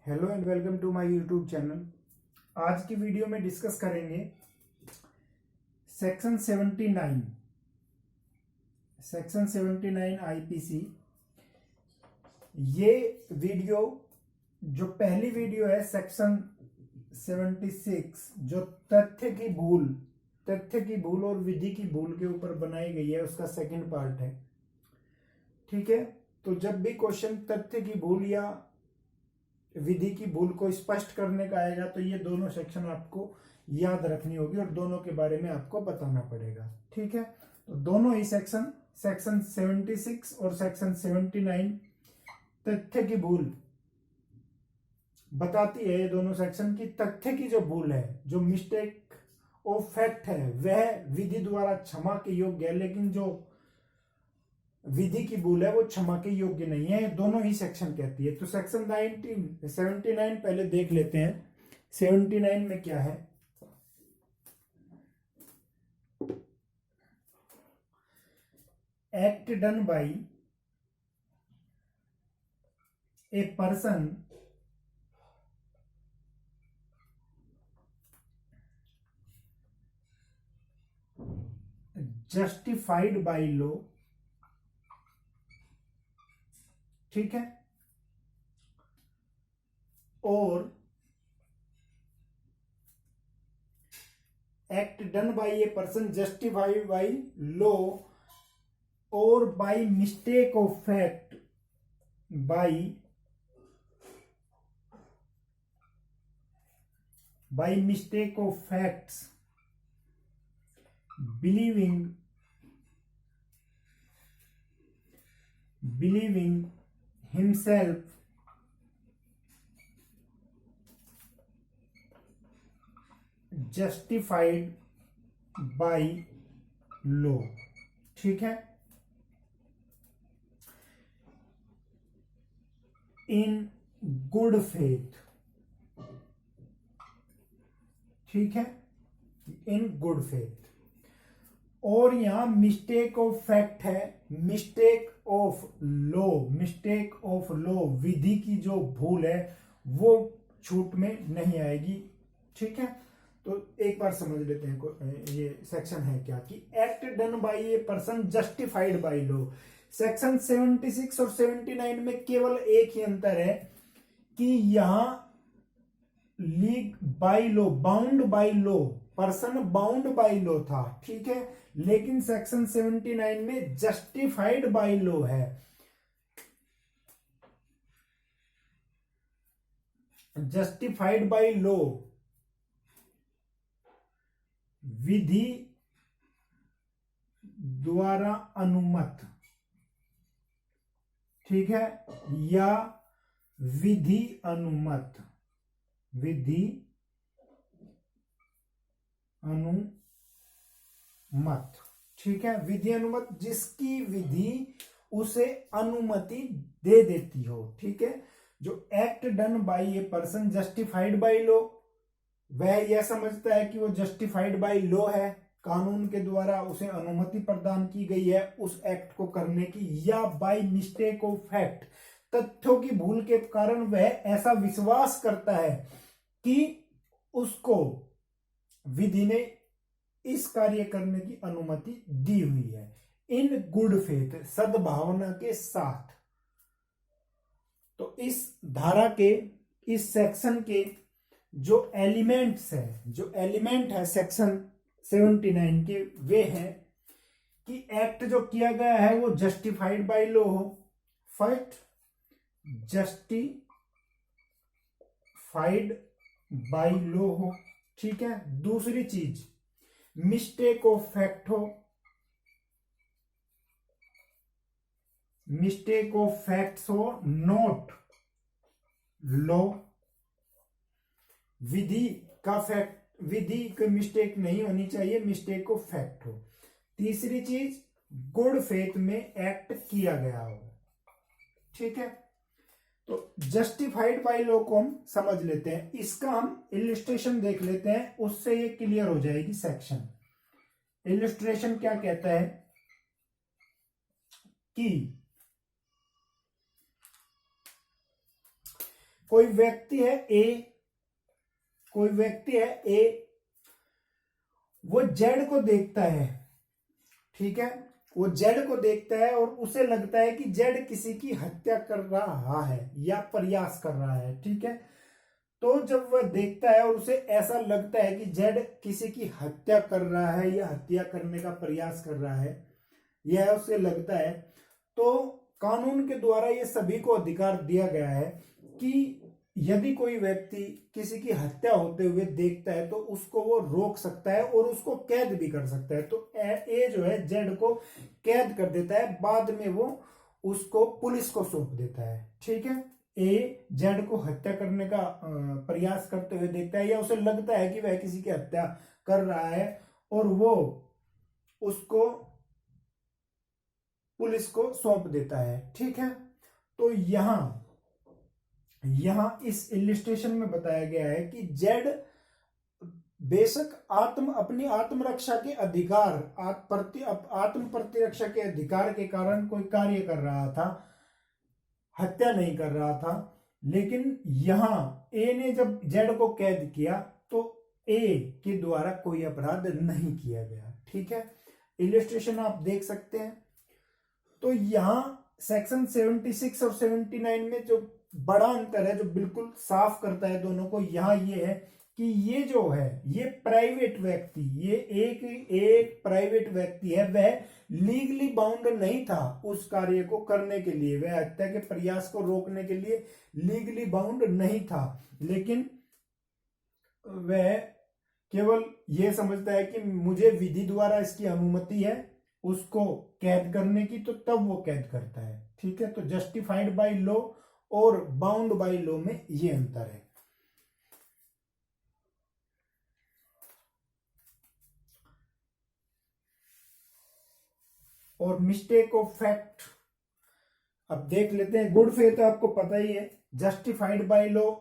Hello and welcome to my YouTube channel. आज की video में डिस्कस करेंगे सेक्शन 79 आईपीसी। ये वीडियो जो पहली वीडियो है सेक्शन 76 जो तथ्य की भूल और विधि की भूल के ऊपर बनाई गई है, उसका सेकंड पार्ट है। ठीक है, तो जब भी क्वेश्चन तथ्य की भूल या विधि की भूल को स्पष्ट करने का आएगा तो ये दोनों सेक्शन आपको याद रखनी होगी और दोनों के बारे में आपको बताना पड़ेगा। ठीक है, तो दोनों ही सेक्शन 76 और सेक्शन 79 तथ्य की भूल बताती है। ये दोनों सेक्शन की तथ्य की जो भूल है, जो मिस्टेक ऑफ फैक्ट है, वह विधि द्वारा क्षमा के योग्य है, लेकिन जो विधि की भूल है वो क्षमा के योग्य नहीं है। दोनों ही सेक्शन कहती है। तो सेक्शन 79 पहले देख लेते हैं। 79 में क्या है? Act done by a person justified by law. ठीक है, और act done by a person justified by law और by mistake of fact by mistake of facts, believing himself justified by law। ठीक है, इन गुड फेथ। ठीक है, in good faith. और यहां मिस्टेक ऑफ फैक्ट है, मिस्टेक ऑफ लॉ विधि की जो भूल है वो छूट में नहीं आएगी। ठीक है, तो एक बार समझ लेते हैं ये सेक्शन है क्या कि act done by A person justified by law. Section 76 और 79 में केवल एक ही अंतर है कि यहां league by law, bound by law, person bound by law था। ठीक है, लेकिन सेक्शन 79 में जस्टिफाइड बाय लॉ है। जस्टिफाइड बाय लॉ विधि द्वारा अनुमत। ठीक है, या विधि अनुमत ठीक है, विधि अनुमत, जिसकी विधि उसे अनुमति दे देती हो। ठीक है, जो act done by A person justified by law, वह यह समझता है कि वो जस्टिफाइड बाय लॉ है, कानून के द्वारा उसे अनुमति प्रदान की गई है उस एक्ट को करने की, या बाय मिस्टेक ऑफ फैक्ट, तथ्यों की भूल के कारण वह ऐसा विश्वास करता है कि उसको विधि ने इस कार्य करने की अनुमति दी हुई है, इन गुड फेथ, सद्भावना के साथ। तो इस धारा के, इस सेक्शन के जो एलिमेंट है सेक्शन 79 के, वे हैं कि एक्ट जो किया गया है वो जस्टिफाइड बाय लॉ हो। फर्स्ट, जस्टिफाइड बाय लॉ हो। ठीक है, दूसरी चीज मिस्टेक ऑफ फैक्ट हो, मिस्टेक ऑफ फैक्ट्स हो, नॉट लॉ। विधि की मिस्टेक नहीं होनी चाहिए, मिस्टेक ऑफ फैक्ट हो। तीसरी चीज गुड फेथ में एक्ट किया गया हो। ठीक है, तो जस्टिफाइड बाय लॉ को हम समझ लेते हैं। इसका हम इलिस्ट्रेशन देख लेते हैं, उससे ये क्लियर हो जाएगी सेक्शन। इलिस्ट्रेशन क्या कहता है कि कोई व्यक्ति है ए, कोई व्यक्ति है ए, वो जेड को देखता है, ठीक है, वो जेड को देखता है और उसे लगता है कि जेड किसी की हत्या कर रहा है या प्रयास कर रहा है, ठीक है। तो जब वह देखता है और उसे ऐसा लगता है कि जेड किसी की हत्या कर रहा है या हत्या करने का प्रयास कर रहा है, यह उसे लगता है, तो कानून के द्वारा ये सभी को अधिकार दिया गया है कि यदि कोई व्यक्ति किसी की हत्या होते हुए देखता है तो उसको वो रोक सकता है और उसको कैद भी कर सकता है। तो ए जो है जेड को कैद कर देता है, बाद में वो उसको पुलिस को सौंप देता है, ठीक है। ए जेड को हत्या करने का प्रयास करते हुए देखता है या उसे लगता है कि वह किसी की हत्या कर रहा है और वो उसको पुलिस को सौंप देता है, ठीक है। तो यहां इस इलिस्ट्रेशन में बताया गया है कि जेड बेशक अपनी आत्मरक्षा के अधिकार, आत्म प्रतिरक्षा के अधिकार के कारण कोई कार्य कर रहा था, हत्या नहीं कर रहा था, लेकिन यहां ए ने जब जेड को कैद किया तो ए के द्वारा कोई अपराध नहीं किया गया, ठीक है। इलिस्ट्रेशन आप देख सकते हैं। तो यहां सेक्शन 76 और 79 में जो बड़ा अंतर है, जो बिल्कुल साफ करता है दोनों को, यहां ये है कि ये जो है ये प्राइवेट व्यक्ति, ये एक प्राइवेट व्यक्ति है, वह लीगली बाउंड नहीं था उस कार्य को करने के लिए, वह हत्या के प्रयास को रोकने के लिए लीगली बाउंड नहीं था, लेकिन वह केवल यह समझता है कि मुझे विधि द्वारा इसकी अनुमति है उसको कैद करने की, तो तब वो कैद करता है, ठीक है। तो जस्टिफाइड बाय लॉ और बाउंड बाय लॉ में ये अंतर है। और मिस्टेक ऑफ फैक्ट अब देख लेते हैं। गुड फेथ आपको पता ही है, जस्टिफाइड बाय लॉ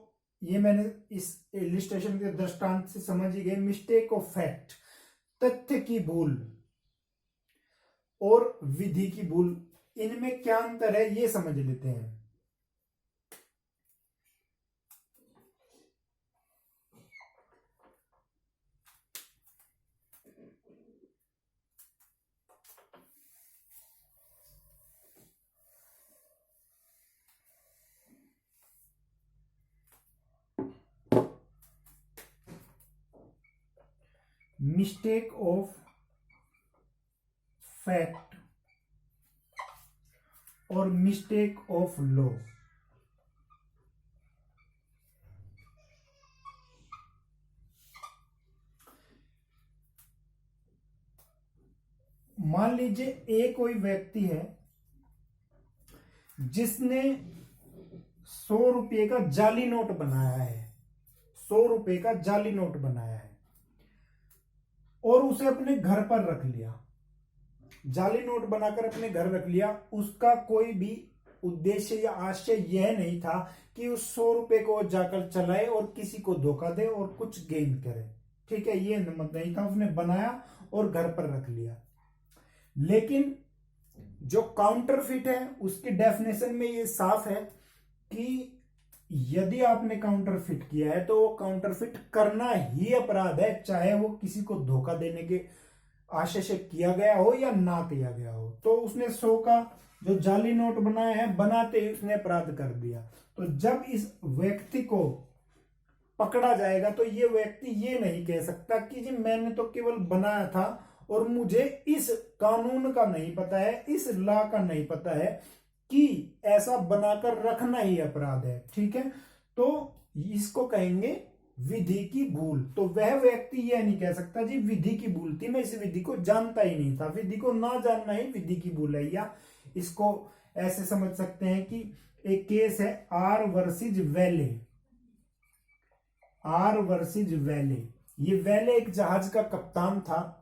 ये मैंने इस इलिस्ट्रेशन के दृष्टांत से समझ ही गए। मिस्टेक ऑफ फैक्ट तथ्य की भूल और विधि की भूल, इनमें क्या अंतर है ये समझ लेते हैं। मिस्टेक ऑफ फैक्ट और मिस्टेक ऑफ लॉ, मान लीजिए ए कोई व्यक्ति है जिसने 100 रुपये का जाली नोट बनाया है, 100 रुपये का जाली नोट बनाया है और उसे अपने घर पर रख लिया, जाली नोट बनाकर अपने घर रख लिया। उसका कोई भी उद्देश्य या आशय यह नहीं था कि उस 100 रुपये को जाकर चलाए और किसी को धोखा दे और कुछ गेन करे, ठीक है, ये नहीं था। उसने बनाया और घर पर रख लिया। लेकिन जो काउंटरफिट है उसकी डेफिनेशन में ये साफ है कि यदि आपने काउंटरफिट किया है तो वो काउंटरफिट करना ही अपराध है, चाहे वो किसी को धोखा देने के आशय से किया गया हो या ना किया गया हो। तो उसने 100 का जो जाली नोट बनाया है, बनाते ही उसने अपराध कर दिया। तो जब इस व्यक्ति को पकड़ा जाएगा तो ये व्यक्ति ये नहीं कह सकता कि जी मैंने तो केवल बनाया था और मुझे इस कानून का नहीं पता है, इस लॉ का नहीं पता है कि ऐसा बनाकर रखना ही अपराध है, ठीक है। तो इसको कहेंगे विधि की भूल। तो वह व्यक्ति यह नहीं कह सकता जी विधि की भूल थी, मैं इस विधि को जानता ही नहीं था। विधि को ना जानना ही विधि की भूल है। या इसको ऐसे समझ सकते हैं कि एक केस है आर वर्सेज वैले। आर वर्सेज वैले, ये वैले एक जहाज का कप्तान था।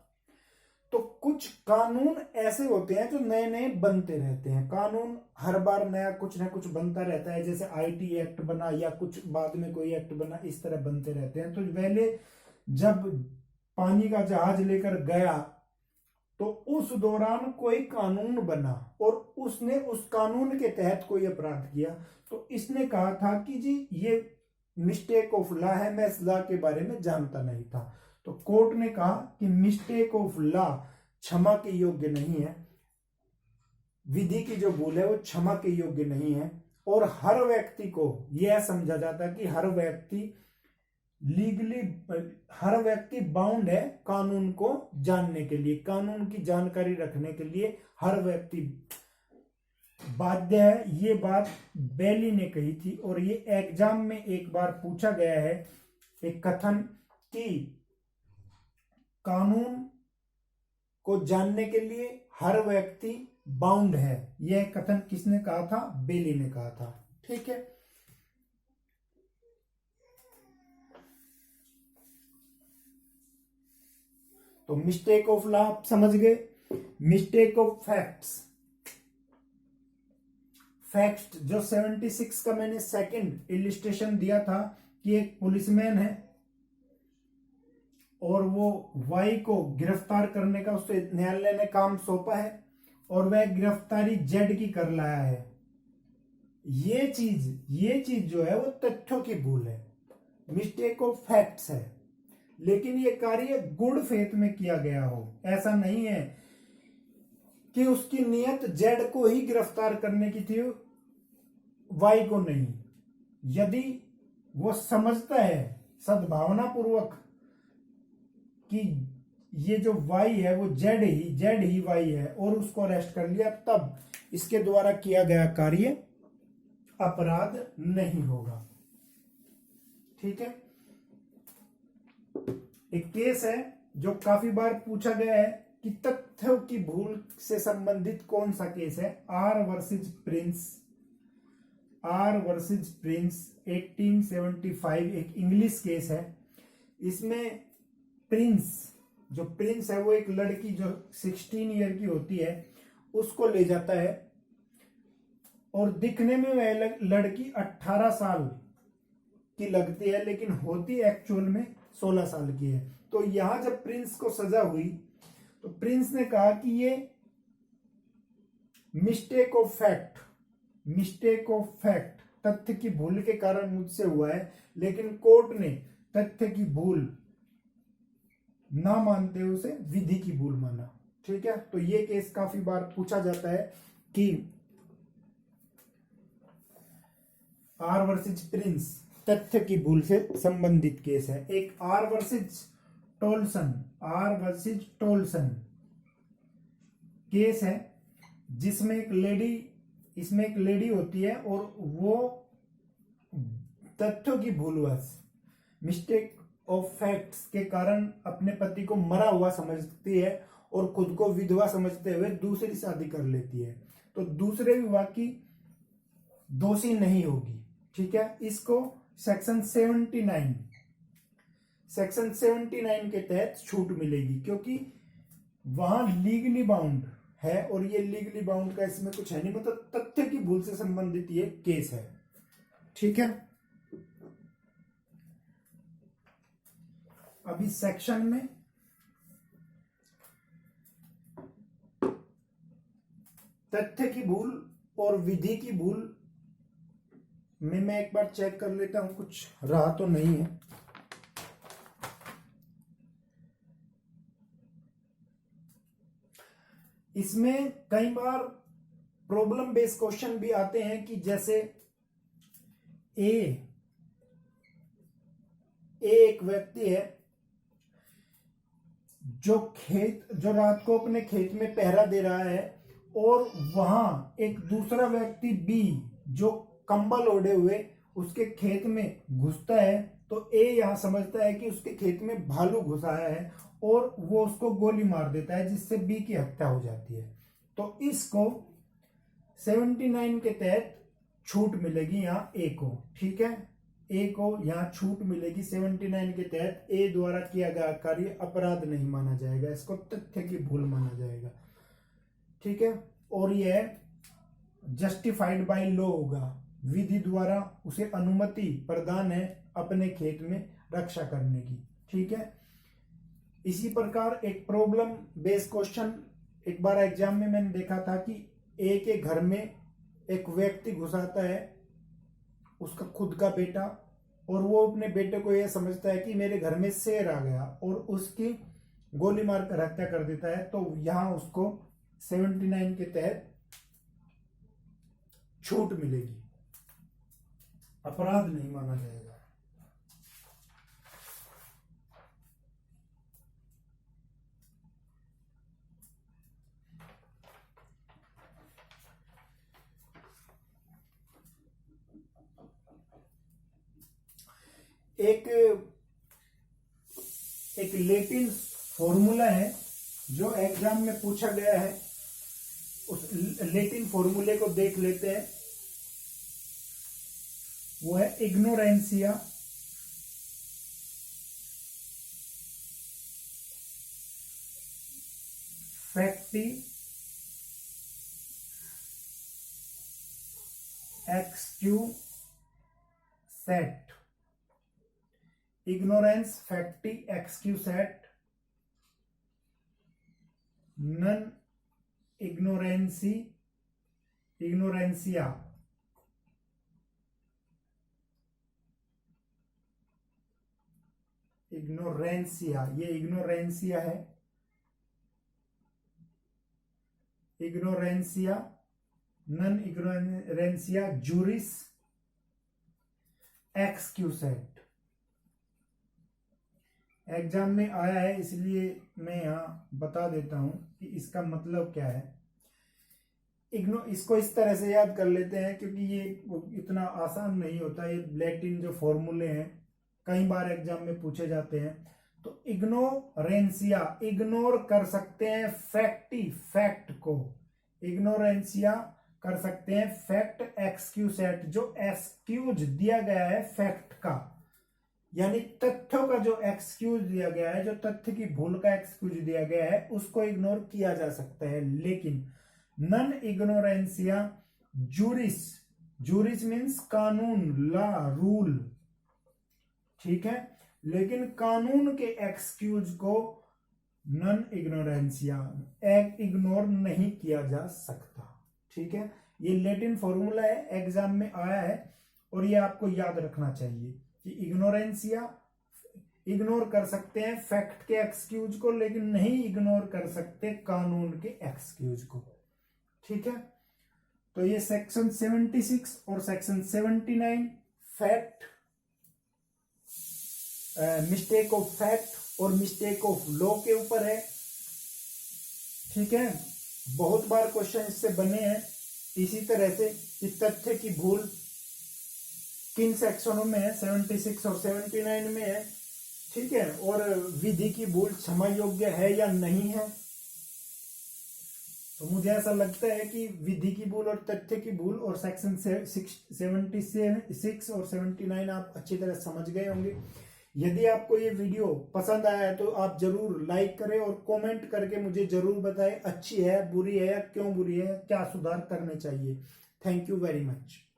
तो कुछ कानून ऐसे होते हैं जो नए नए बनते रहते हैं, कानून हर बार नया कुछ ना कुछ बनता रहता है। जैसे आईटी एक्ट बना या कुछ बाद में कोई एक्ट बना, इस तरह बनते रहते हैं। तो पहले जब पानी का जहाज लेकर गया तो उस दौरान कोई कानून बना और उसने उस कानून के तहत कोई अपराध किया, तो इसने कहा था कि जी ये मिस्टेक ऑफ लॉ है, मैं इस लॉ के बारे में जानता नहीं था। तो कोर्ट ने कहा कि मिस्टेक ऑफ लॉ क्षमा के योग्य नहीं है, विधि की जो भूल है वो क्षमा के योग्य नहीं है, और हर व्यक्ति को यह समझा जाता है कि हर व्यक्ति बाउंड है कानून को जानने के लिए, कानून की जानकारी रखने के लिए हर व्यक्ति बाध्य है। ये बात बेली ने कही थी, और ये एग्जाम में एक बार पूछा गया है एक कथन कि कानून को जानने के लिए हर व्यक्ति बाउंड है। यह कथन किसने कहा था? बेली ने कहा था। ठीक है, तो मिस्टेक ऑफ लॉ आप समझ गए। मिस्टेक ऑफ फैक्ट्स जो 76 का मैंने सेकंड इलिस्ट्रेशन दिया था कि एक पुलिसमैन है और वो वाई को गिरफ्तार करने का उससे न्यायालय ने काम सौंपा है और वह गिरफ्तारी जेड की कर लाया है। ये चीज जो है वो तथ्यों की भूल है, मिस्टेक ऑफ फैक्ट्स है। लेकिन ये कार्य गुड फेथ में किया गया हो, ऐसा नहीं है कि उसकी नियत जेड को ही गिरफ्तार करने की थी, वाई को नहीं। यदि वो समझता है सद्भावना पूर्वक कि ये जो वाई है वो जेड ही वाई है और उसको अरेस्ट कर लिया, तब इसके द्वारा किया गया कार्य अपराध नहीं होगा। ठीक है, एक केस है जो काफी बार पूछा गया है कि तथ्यों की भूल से संबंधित कौन सा केस है? आर वर्सेज प्रिंस 1875 एक इंग्लिश केस है। इसमें प्रिंस है वो एक लड़की जो 16 ईयर की होती है उसको ले जाता है, और दिखने में वह लड़की 18 साल की लगती है लेकिन होती एक्चुअल में 16 साल की है। तो यहां जब प्रिंस को सजा हुई तो प्रिंस ने कहा कि ये मिस्टेक ऑफ फैक्ट तथ्य की भूल के कारण मुझसे हुआ है, लेकिन कोर्ट ने तथ्य की भूल ना मानते हुए उसे विधि की भूल माना। ठीक है, तो ये केस काफी बार पूछा जाता है कि आर वर्सेज प्रिंस तथ्य की भूल से संबंधित केस है। एक आर वर्सेज टोल्सन केस है जिसमें एक लेडी होती है और वो तथ्यों की भूलवश मिस्टेक ऑफ फैक्ट्स के कारण अपने पति को मरा हुआ समझती है और खुद को विधवा समझते हुए दूसरी शादी कर लेती है, तो दूसरे विवाह की दोषी नहीं होगी। ठीक है, इसको सेक्शन 79 के तहत छूट मिलेगी क्योंकि वहां लीगली बाउंड है और ये लीगली बाउंड का इसमें कुछ है नहीं, मतलब तथ्य की भूल से संबंधित ये केस है। ठीक है, अभी सेक्शन में तथ्य की भूल और विधि की भूल में मैं एक बार चेक कर लेता हूं कुछ रहा तो नहीं है। इसमें कई बार प्रॉब्लम बेस्ड क्वेश्चन भी आते हैं कि जैसे ए एक व्यक्ति है जो रात को अपने खेत में पहरा दे रहा है और वहां एक दूसरा व्यक्ति बी जो कंबल ओढ़े हुए उसके खेत में घुसता है, तो ए यहां समझता है कि उसके खेत में भालू घुसा है और वो उसको गोली मार देता है जिससे बी की हत्या हो जाती है। तो इसको 79 के तहत छूट मिलेगी यहाँ ए को। ठीक है, ए को यहाँ छूट मिलेगी 79 के तहत। ए द्वारा किया गया कार्य अपराध नहीं माना जाएगा, इसको तथ्य की भूल माना जाएगा। ठीक है, और यह जस्टिफाइड बाय लॉ होगा, विधि द्वारा उसे अनुमति प्रदान है अपने खेत में रक्षा करने की। ठीक है, इसी प्रकार एक प्रॉब्लम बेस्ड क्वेश्चन एक बार एग्जाम में मैंने देखा था कि एक के घर में एक व्यक्ति घुसाता है, उसका खुद का बेटा, और वो अपने बेटे को यह समझता है कि मेरे घर में शेर आ गया और उसकी गोली मारकर हत्या कर देता है। तो यहां उसको 79 के तहत छूट मिलेगी, अपराध नहीं माना जाएगा। एक लैटिन फॉर्मूला है जो एग्जाम में पूछा गया है, उस लैटिन फॉर्मूले को देख लेते हैं। वो है इग्नोरेंसिया फैक्टी एक्सक्यूसेट। ignorance facti excusat non ignorancy ignorancia ignorancia, ये ignorancia है, ignorancia non ignorancia juris excusat। Exam में आया है इसलिए मैं यहाँ बता देता हूं कि इसका मतलब क्या है। इसको इस तरह से याद कर लेते हैं क्योंकि ये इतना आसान नहीं होता। ये लैटिन जो फॉर्मूले हैं कई बार एग्जाम में पूछे जाते हैं। तो इग्नोरेंसिया, इग्नोर कर सकते हैं फैक्टी, फैक्ट को इग्नोरेंसिया कर सकते हैं फैक्ट एक्सक्यूसेट, जो एक्सक्यूज दिया गया है फैक्ट का, यानी तथ्यों का जो एक्सक्यूज दिया गया है, जो तथ्य की भूल का एक्सक्यूज दिया गया है, उसको इग्नोर किया जा सकता है। लेकिन नन इग्नोरेंसिया जूरिस, जूरिस मीन्स कानून, लॉ, रूल, ठीक है, लेकिन कानून के एक्सक्यूज को नन इग्नोरेंसिया इग्नोर नहीं किया जा सकता। ठीक है, ये लैटिन फॉर्मूला है, एग्जाम में आया है और ये आपको याद रखना चाहिए कि इग्नोरेंसिया इग्नोर कर सकते हैं फैक्ट के एक्सक्यूज को, लेकिन नहीं इग्नोर कर सकते कानून के एक्सक्यूज को। ठीक है, तो ये सेक्शन 76 और section 79 fact, mistake of fact और मिस्टेक ऑफ लॉ के ऊपर है। ठीक है, बहुत बार क्वेश्चन इससे बने हैं इसी तरह से कि तथ्य की भूल किन सेक्शनों में है, 76 और 79 में है। ठीक है, और विधि की भूल क्षमा योग्य है या नहीं है। तो मुझे ऐसा लगता है कि विधि की भूल और तथ्य की भूल और सेक्शन 76 और 79 आप अच्छी तरह समझ गए होंगे। यदि आपको ये वीडियो पसंद आया है तो आप जरूर लाइक करें और कमेंट करके मुझे जरूर बताएं अच्छी है, बुरी है या क्यों बुरी है, क्या सुधार करने चाहिए। Thank you very much.